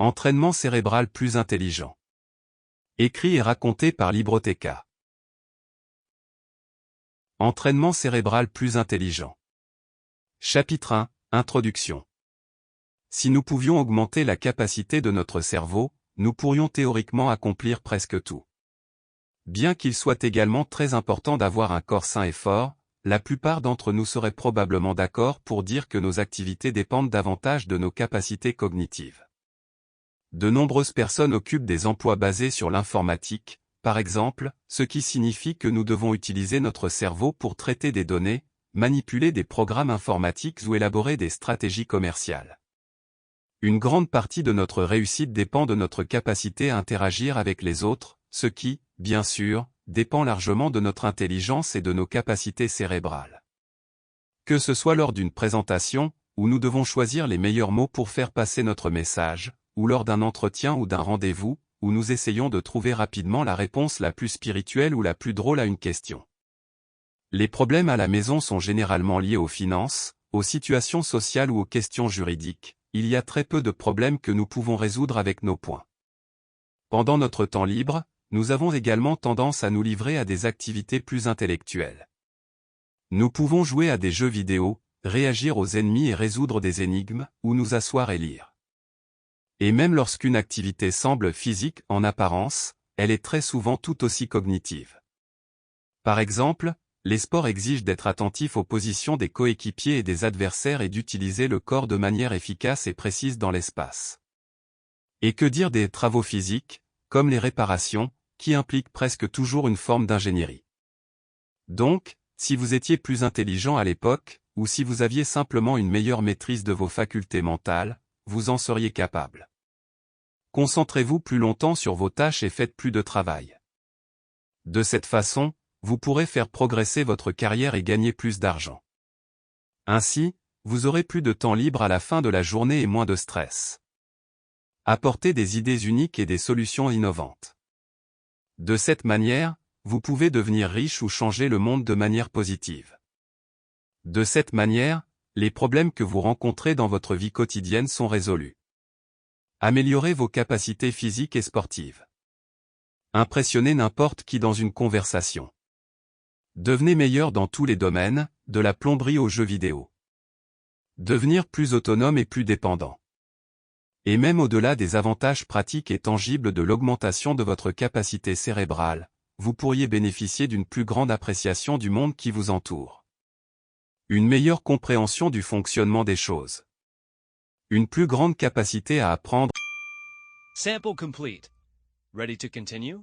Entraînement cérébral plus intelligent. Écrit et raconté par Libroteca. Entraînement cérébral plus intelligent. Chapitre 1. Introduction. Si nous pouvions augmenter la capacité de notre cerveau, nous pourrions théoriquement accomplir presque tout. Bien qu'il soit également très important d'avoir un corps sain et fort, la plupart d'entre nous seraient probablement d'accord pour dire que nos activités dépendent davantage de nos capacités cognitives. De nombreuses personnes occupent des emplois basés sur l'informatique, par exemple, ce qui signifie que nous devons utiliser notre cerveau pour traiter des données, manipuler des programmes informatiques ou élaborer des stratégies commerciales. Une grande partie de notre réussite dépend de notre capacité à interagir avec les autres, ce qui, bien sûr, dépend largement de notre intelligence et de nos capacités cérébrales. Que ce soit lors d'une présentation, où nous devons choisir les meilleurs mots pour faire passer notre message, ou lors d'un entretien ou d'un rendez-vous, où nous essayons de trouver rapidement la réponse la plus spirituelle ou la plus drôle à une question. Les problèmes à la maison sont généralement liés aux finances, aux situations sociales ou aux questions juridiques. Il y a très peu de problèmes que nous pouvons résoudre avec nos poings. Pendant notre temps libre, nous avons également tendance à nous livrer à des activités plus intellectuelles. Nous pouvons jouer à des jeux vidéo, réagir aux ennemis et résoudre des énigmes, ou nous asseoir et lire. Et même lorsqu'une activité semble physique en apparence, elle est très souvent tout aussi cognitive. Par exemple, les sports exigent d'être attentif aux positions des coéquipiers et des adversaires et d'utiliser le corps de manière efficace et précise dans l'espace. Et que dire des travaux physiques, comme les réparations, qui impliquent presque toujours une forme d'ingénierie. Donc, si vous étiez plus intelligent à l'époque, ou si vous aviez simplement une meilleure maîtrise de vos facultés mentales, vous en seriez capable. Concentrez-vous plus longtemps sur vos tâches et faites plus de travail. De cette façon, vous pourrez faire progresser votre carrière et gagner plus d'argent. Ainsi, vous aurez plus de temps libre à la fin de la journée et moins de stress. Apportez des idées uniques et des solutions innovantes. De cette manière, vous pouvez devenir riche ou changer le monde de manière positive. De cette manière, les problèmes que vous rencontrez dans votre vie quotidienne sont résolus. Améliorez vos capacités physiques et sportives. Impressionnez n'importe qui dans une conversation. Devenez meilleur dans tous les domaines, de la plomberie aux jeux vidéo. Devenir plus autonome et plus dépendant. Et même au-delà des avantages pratiques et tangibles de l'augmentation de votre capacité cérébrale, vous pourriez bénéficier d'une plus grande appréciation du monde qui vous entoure. Une meilleure compréhension du fonctionnement des choses. Une plus grande capacité à apprendre. Sample complete. Ready to continue?